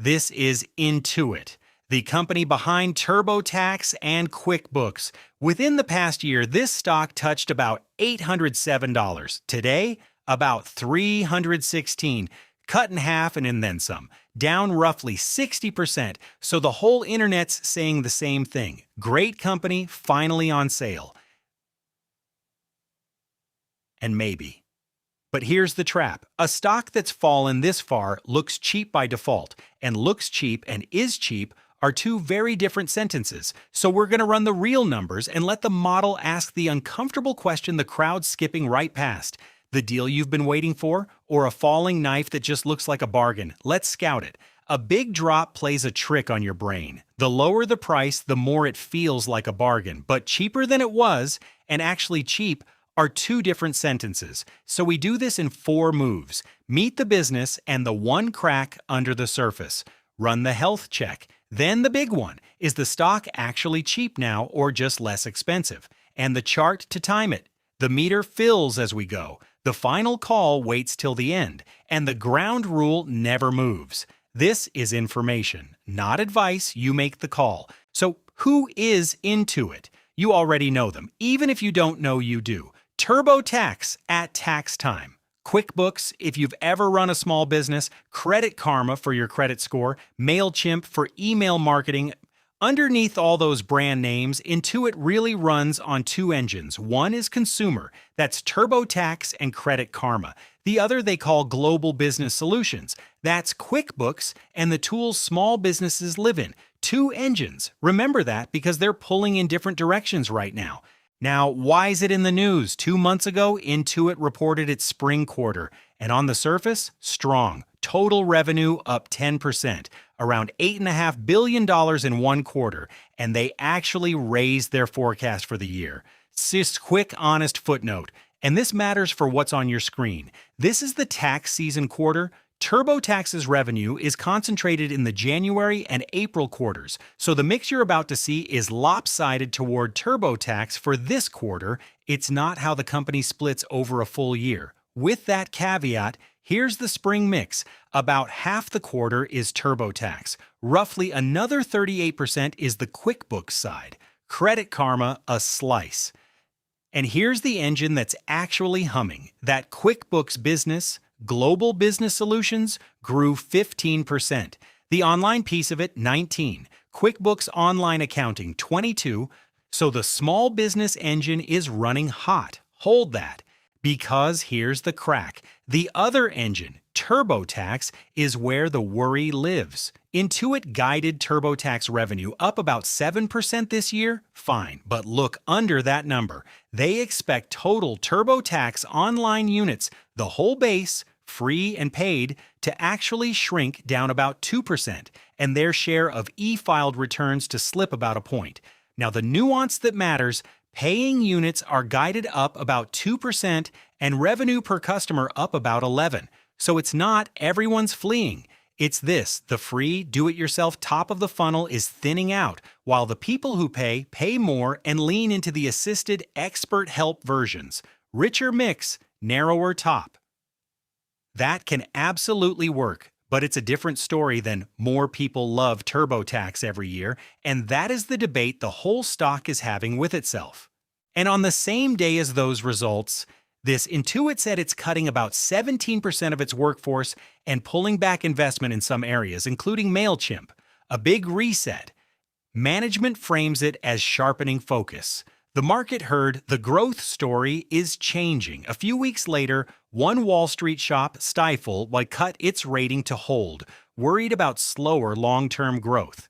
This is Intuit, the company behind TurboTax and QuickBooks. Within the past year, this stock touched about $807. Today, about $316, cut in half and then some, down roughly 60%. So the whole internet's saying the same thing. Great company, finally on sale. And maybe. But here's the trap. A stock that's fallen this far looks cheap by default, and looks cheap and is cheap are two very different sentences. So we're going to run the real numbers and let the model ask the uncomfortable question the crowd's skipping right past. The deal you've been waiting for, or a falling knife that just looks like a bargain? Let's scout it. A big drop plays a trick on your brain. The lower the price, the more it feels like a bargain. But cheaper than it was, and actually cheap, are two different sentences. So we do this in 4 moves. Meet the business and the one crack under the surface. Run the health check. Then the big one. Is the stock actually cheap now or just less expensive? And the chart to time it. The meter fills as we go. The final call waits till the end. And the ground rule never moves. This is information, not advice. You make the call. So who is Intuit? You already know them. Even if you don't know, you do. TurboTax at tax time. QuickBooks if you've ever run a small business, Credit Karma for your credit score, Mailchimp for email marketing. Underneath all those brand names, Intuit really runs on 2 engines. One is consumer, that's TurboTax and Credit Karma. The other they call Global Business Solutions. That's QuickBooks and the tools small businesses live in. 2 engines. Remember that because they're pulling in different directions right now. Now, why is it in the news? 2 months ago, Intuit reported its spring quarter, and on the surface, strong. Total revenue up 10%, around $8.5 billion in one quarter, and they actually raised their forecast for the year. Just quick, honest footnote, and this matters for what's on your screen. This is the tax season quarter. TurboTax's revenue is concentrated in the January and April quarters, so the mix you're about to see is lopsided toward TurboTax for this quarter. It's not how the company splits over a full year. With that caveat, here's the spring mix. About half the quarter is TurboTax. Roughly another 38% is the QuickBooks side. Credit Karma, a slice. And here's the engine that's actually humming. That QuickBooks business, Global Business Solutions, grew 15%. The online piece of it, 19%. QuickBooks Online Accounting, 22%. So the small business engine is running hot. Hold that. Because here's the crack. The other engine, TurboTax, is where the worry lives. Intuit guided TurboTax revenue up about 7% this year? Fine, but look under that number. They expect total TurboTax online units, the whole base, free and paid, to actually shrink down about 2%, and their share of e-filed returns to slip about a point. Now the nuance that matters, paying units are guided up about 2% and revenue per customer up about 11%. So it's not everyone's fleeing. It's this, the free, do-it-yourself top of the funnel is thinning out, while the people who pay more and lean into the assisted expert help versions. Richer mix, narrower top. That can absolutely work, but it's a different story than more people love TurboTax every year, and that is the debate the whole stock is having with itself. And on the same day as those results, this Intuit said it's cutting about 17% of its workforce and pulling back investment in some areas, including Mailchimp. A big reset. Management frames it as sharpening focus. The market heard the growth story is changing. A few weeks later, one Wall Street shop, Stifel, cut its rating to hold, worried about slower long-term growth.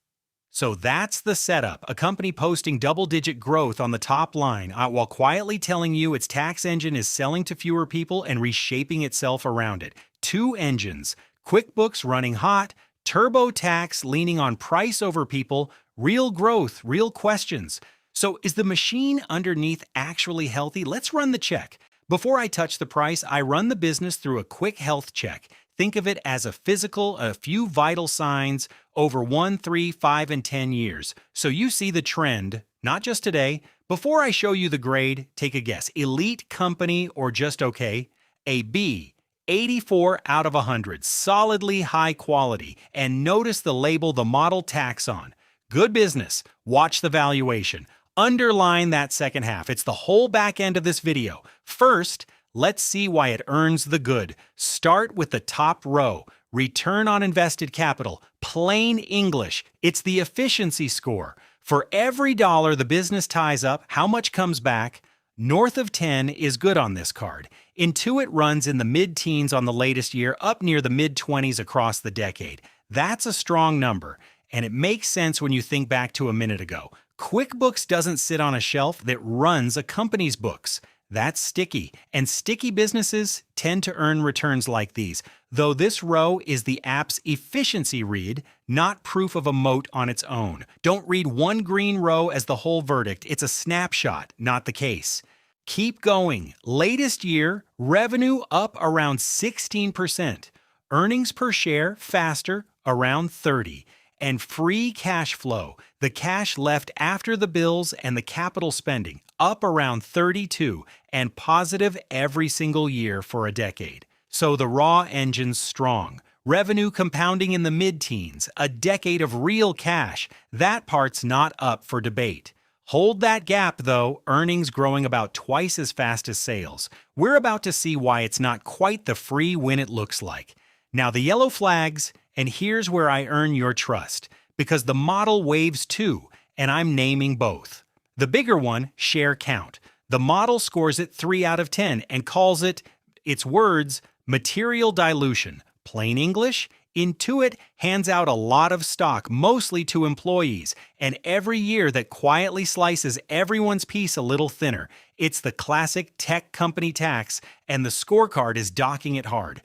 So that's the setup, a company posting double-digit growth on the top line while quietly telling you its tax engine is selling to fewer people and reshaping itself around it. 2 engines, QuickBooks running hot, TurboTax leaning on price over people, real growth, real questions. So is the machine underneath actually healthy? Let's run the check. Before I touch the price, I run the business through a quick health check. Think of it as a physical, a few vital signs over 1, 3, 5, and 10 years. So you see the trend, not just today. Before I show you the grade, take a guess. Elite company or just okay? A B, 84 out of 100, solidly high quality. And notice the label the model tax on. Good business. Watch the valuation. Underline that second half. It's the whole back end of this video. First, let's see why it earns the good. Start with the top row. Return on invested capital. Plain English. It's the efficiency score. For every dollar the business ties up, how much comes back? North of 10 is good on this card. Intuit runs in the mid-teens on the latest year, up near the mid-20s across the decade. That's a strong number, and it makes sense when you think back to a minute ago. QuickBooks doesn't sit on a shelf that runs a company's books. That's sticky, and sticky businesses tend to earn returns like these, though this row is the app's efficiency read, not proof of a moat on its own. Don't read one green row as the whole verdict. It's a snapshot, not the case. Keep going. Latest year, revenue up around 16%. Earnings per share faster, around 30%. And free cash flow, the cash left after the bills and the capital spending, up around 32%, and positive every single year for a decade. So the raw engine's strong. Revenue compounding in the mid-teens, a decade of real cash. That part's not up for debate. Hold that gap, though, earnings growing about twice as fast as sales. We're about to see why it's not quite the free win it looks like. Now the yellow flags, and here's where I earn your trust, because the model waves too, and I'm naming both. The bigger one, share count. The model scores it 3 out of 10 and calls it, its words, material dilution. Plain English, Intuit hands out a lot of stock, mostly to employees, and every year that quietly slices everyone's piece a little thinner. It's the classic tech company tax, and the scorecard is docking it hard.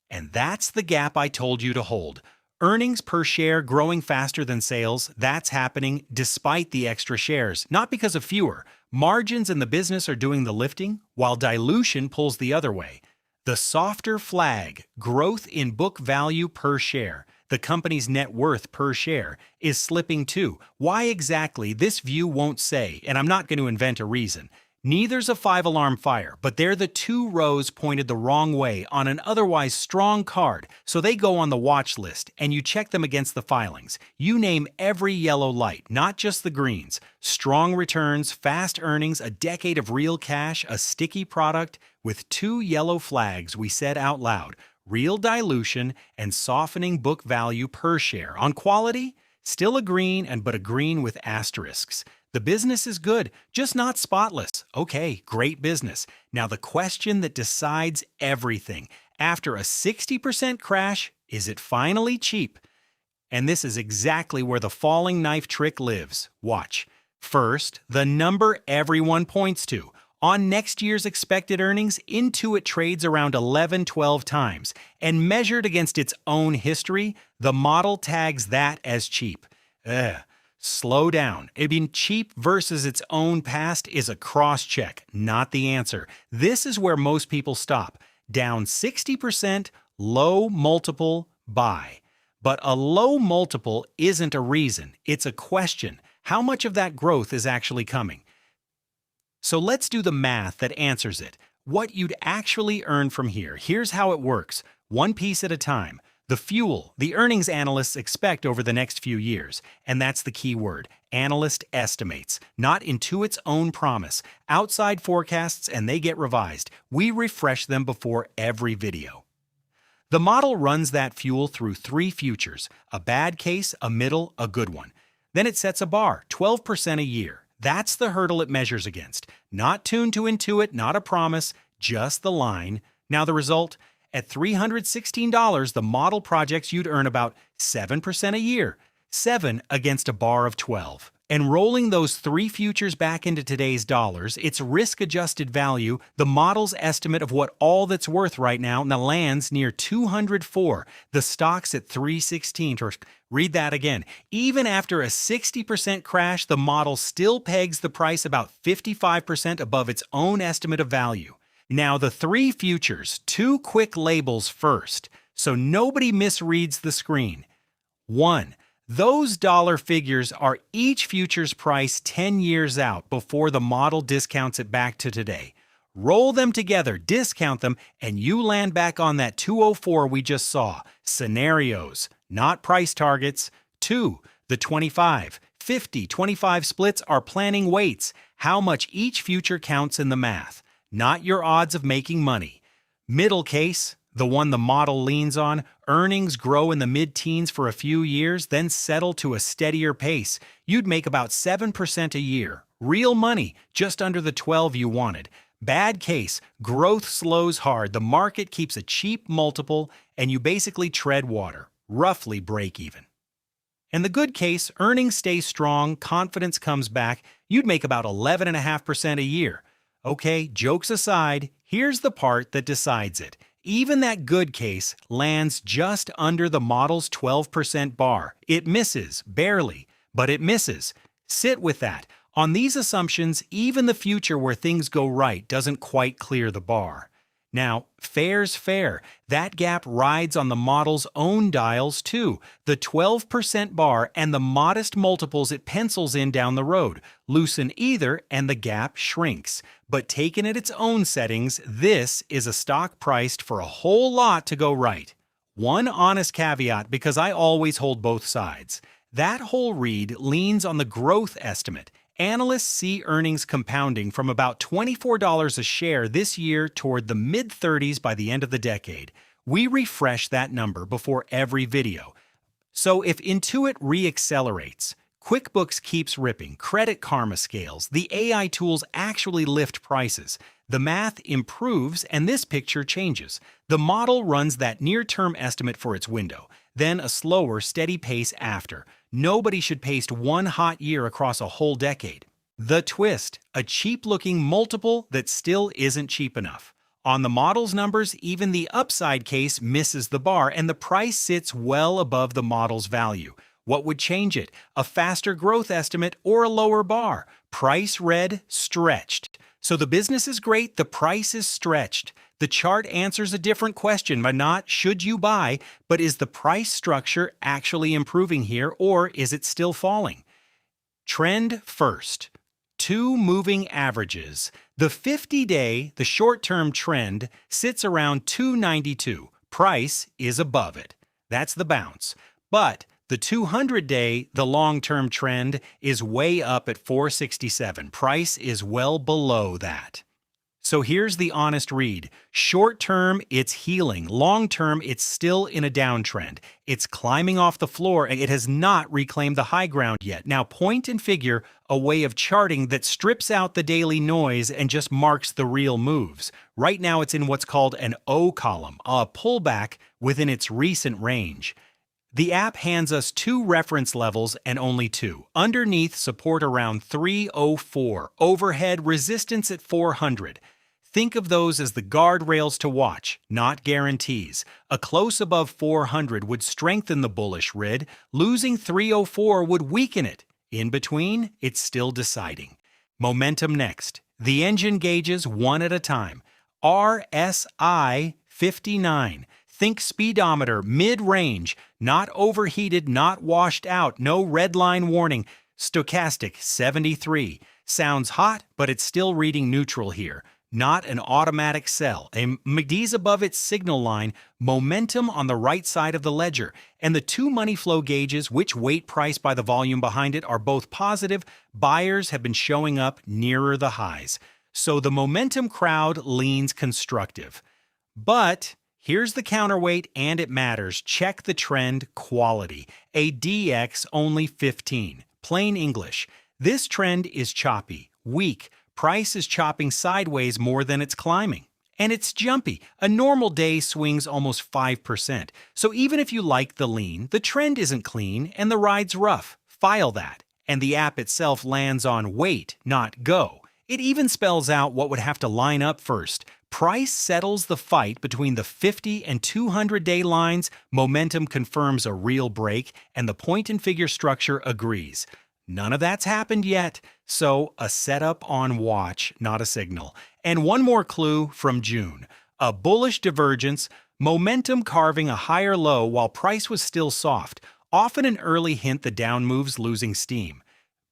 And that's the gap I told you to hold. Earnings per share growing faster than sales, that's happening despite the extra shares, not because of fewer. Margins in the business are doing the lifting, while dilution pulls the other way. The softer flag, growth in book value per share, the company's net worth per share, is slipping too. Why exactly, this view won't say, and I'm not going to invent a reason. Neither's a 5-alarm fire, but they're the 2 rows pointed the wrong way on an otherwise strong card, so they go on the watch list, and you check them against the filings. You name every yellow light, not just the greens. Strong returns, fast earnings, a decade of real cash, a sticky product, with 2 yellow flags we said out loud, real dilution and softening book value per share. On quality, still a green, but a green with asterisks. The business is good, just not spotless. Okay, great business. Now the question that decides everything. After a 60% crash, is it finally cheap? And this is exactly where the falling knife trick lives. Watch. First, the number everyone points to. On next year's expected earnings, Intuit trades around 11-12 times. And measured against its own history, the model tags that as cheap. Slow down. Cheap versus its own past is a cross-check, not the answer. This is where most people stop. Down 60%, low multiple, buy. But a low multiple isn't a reason, it's a question. How much of that growth is actually coming? So let's do the math that answers it. What you'd actually earn from here. Here's how it works, one piece at a time. The fuel, the earnings analysts expect over the next few years. And that's the key word, analyst estimates, not Intuit's own promise. Outside forecasts and they get revised. We refresh them before every video. The model runs that fuel through 3 futures, a bad case, a middle, a good one. Then it sets a bar, 12% a year. That's the hurdle it measures against. Not tuned to Intuit, not a promise, just the line. Now the result? At $316, the model projects you'd earn about 7% a year, 7 against a bar of 12. And rolling those 3 futures back into today's dollars, its risk-adjusted value, the model's estimate of what all that's worth right now lands near 204. The stock's at 316. Or read that again. Even after a 60% crash, the model still pegs the price about 55% above its own estimate of value. Now the 3 futures, 2 quick labels first, so nobody misreads the screen. 1. Those dollar figures are each future's price 10 years out before the model discounts it back to today. Roll them together, discount them, and you land back on that 204 we just saw. Scenarios, not price targets. 2. The 25, 50, 25 splits are planning weights, how much each future counts in the math, not your odds of making money. Middle case, the one the model leans on, earnings grow in the mid-teens for a few years, then settle to a steadier pace. You'd make about 7% a year. Real money, just under the 12 you wanted. Bad case, growth slows hard, the market keeps a cheap multiple, and you basically tread water, roughly break even. And the good case, earnings stay strong, confidence comes back, you'd make about 11.5% a year. Okay, jokes aside, here's the part that decides it. Even that good case lands just under the model's 12% bar. It misses, barely, but it misses. Sit with that. On these assumptions, even the future where things go right doesn't quite clear the bar. Now, fair's fair. That gap rides on the model's own dials too, the 12% bar and the modest multiples it pencils in down the road. Loosen either and the gap shrinks. But taken at its own settings, this is a stock priced for a whole lot to go right. One honest caveat, because I always hold both sides. That whole read leans on the growth estimate. Analysts see earnings compounding from about $24 a share this year toward the mid-30s by the end of the decade. We refresh that number before every video. So if Intuit re-accelerates, QuickBooks keeps ripping, Credit Karma scales, the AI tools actually lift prices, the math improves, and this picture changes. The model runs that near-term estimate for its window, then a slower, steady pace after. Nobody should paste one hot year across a whole decade. The twist, a cheap-looking multiple that still isn't cheap enough. On the model's numbers, even the upside case misses the bar, and the price sits well above the model's value. What would change it? A faster growth estimate or a lower bar? Price red, stretched. So the business is great, the price is stretched. The chart answers a different question, but not should you buy, but is the price structure actually improving here, or is it still falling? Trend first. 2 moving averages. The 50-day, the short-term trend, sits around 292. Price is above it. That's the bounce. But the 200-day, the long-term trend, is way up at 467. Price is well below that. So here's the honest read. Short-term, it's healing. Long-term, it's still in a downtrend. It's climbing off the floor, and it has not reclaimed the high ground yet. Now point and figure a way of charting that strips out the daily noise and just marks the real moves. Right now, it's in what's called an O column, a pullback within its recent range. The app hands us 2 reference levels and only 2. Underneath, support around 304. Overhead, resistance at 400. Think of those as the guardrails to watch, not guarantees. A close above 400 would strengthen the bullish rid. Losing 304 would weaken it. In between, it's still deciding. Momentum next. The engine gauges one at a time. RSI 59. Think speedometer, mid-range, not overheated, not washed out, no red line warning. Stochastic 73. Sounds hot, but it's still reading neutral here. Not an automatic sell. A MACD's above its signal line, momentum on the right side of the ledger. And the 2 money flow gauges, which weight price by the volume behind it, are both positive. Buyers have been showing up nearer the highs. So the momentum crowd leans constructive. But here's the counterweight, and it matters. Check the trend quality. A DX only 15. Plain English. This trend is choppy, weak. Price is chopping sideways more than it's climbing. And it's jumpy. A normal day swings almost 5%. So even if you like the lean, the trend isn't clean and the ride's rough. File that. And the app itself lands on wait, not go. It even spells out what would have to line up first. Price settles the fight between the 50 and 200-day lines, momentum confirms a real break, and the point and figure structure agrees. None of that's happened yet, so a setup on watch, not a signal. And one more clue from June. A bullish divergence, momentum carving a higher low while price was still soft, often an early hint the down move's losing steam.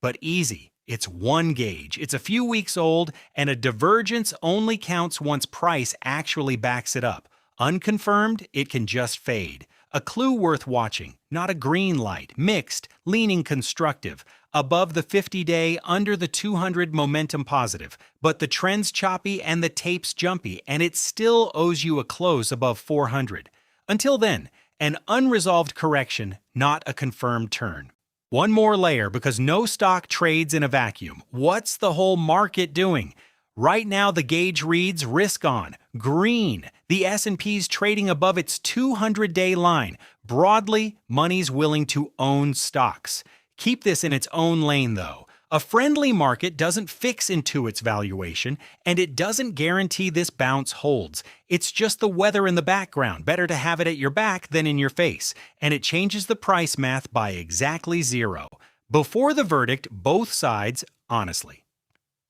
But easy. It's one gauge, it's a few weeks old, and a divergence only counts once price actually backs it up. Unconfirmed, it can just fade. A clue worth watching, not a green light, mixed, leaning constructive, above the 50-day, under the 200 momentum positive, but the trend's choppy and the tape's jumpy, and it still owes you a close above 400. Until then, an unresolved correction, not a confirmed turn. One more layer, because no stock trades in a vacuum. What's the whole market doing? Right now, the gauge reads risk on, green. The S&P's trading above its 200-day line. Broadly, money's willing to own stocks. Keep this in its own lane, though. A friendly market doesn't fix Intuit's valuation, and it doesn't guarantee this bounce holds. It's just the weather in the background. Better to have it at your back than in your face. And it changes the price math by exactly 0. Before the verdict, both sides, honestly.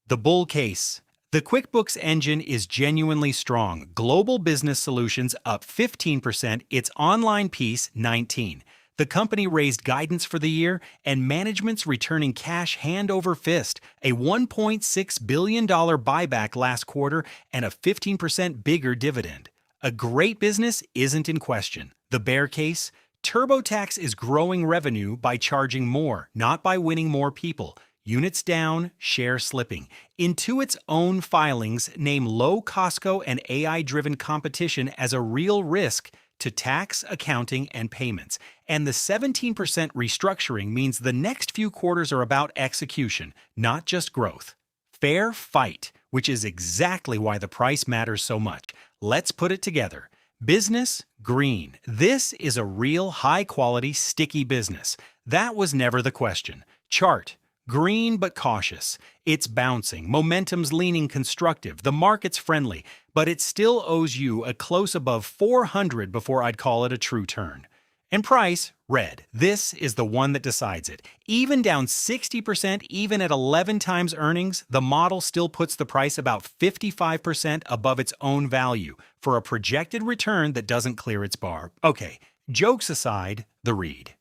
The bull case. The QuickBooks engine is genuinely strong. Global business solutions up 15%, its online piece 19%. The company raised guidance for the year, and management's returning cash hand over fist, a $1.6 billion buyback last quarter, and a 15% bigger dividend. A great business isn't in question. The bear case? TurboTax is growing revenue by charging more, not by winning more people. Units down, share slipping. Intuit's own filings name low Costco and AI-driven competition as a real risk to tax, accounting, and payments. And the 17% restructuring means the next few quarters are about execution, not just growth. Fair fight, which is exactly why the price matters so much. Let's put it together. Business, green. This is a real high-quality, sticky business. That was never the question. Chart. Green but cautious. It's bouncing, momentum's leaning constructive, the market's friendly, but it still owes you a close above 400 before I'd call it a true turn. And price, red. This is the one that decides it. Even down 60%, even at 11 times earnings, the model still puts the price about 55% above its own value for a projected return that doesn't clear its bar. Okay, jokes aside, the read.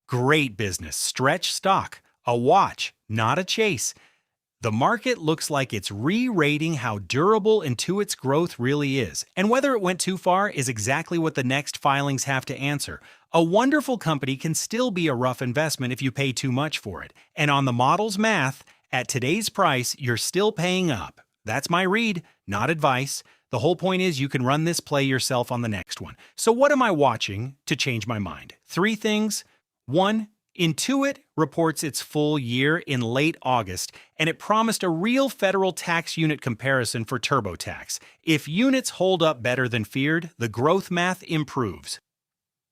Great business, stretch stock. A watch, not a chase. The market looks like it's re-rating how durable Intuit's growth really is, and whether it went too far is exactly what the next filings have to answer. A wonderful company can still be a rough investment if you pay too much for it, and on the model's math, at today's price, you're still paying up. That's my read, not advice. The whole point is you can run this play yourself on the next one. So what am I watching to change my mind? 3 things. 1. Intuit reports its full year in late August, and it promised a real federal tax unit comparison for TurboTax. If units hold up better than feared, the growth math improves.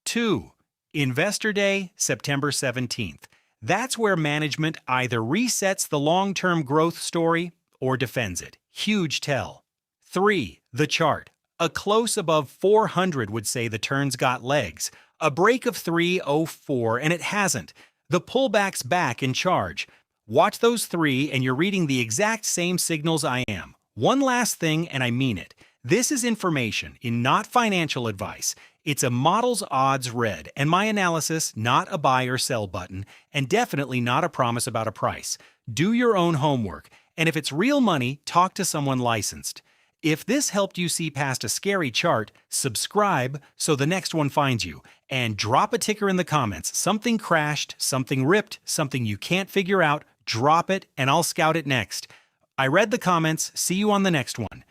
2. Investor Day, September 17th. That's where management either resets the long-term growth story or defends it. Huge tell. 3. The chart. A close above 400 would say the turn's got legs. A break of 304, and it hasn't. The pullback's back in charge. Watch those 3, and you're reading the exact same signals I am. One last thing, and I mean it. This is information, not financial advice. It's a model's odds read, and my analysis, not a buy or sell button, and definitely not a promise about a price. Do your own homework, and if it's real money, talk to someone licensed. If this helped you see past a scary chart, subscribe so the next one finds you. And drop a ticker in the comments. Something crashed, something ripped, something you can't figure out. Drop it and I'll scout it next. I read the comments. See you on the next one.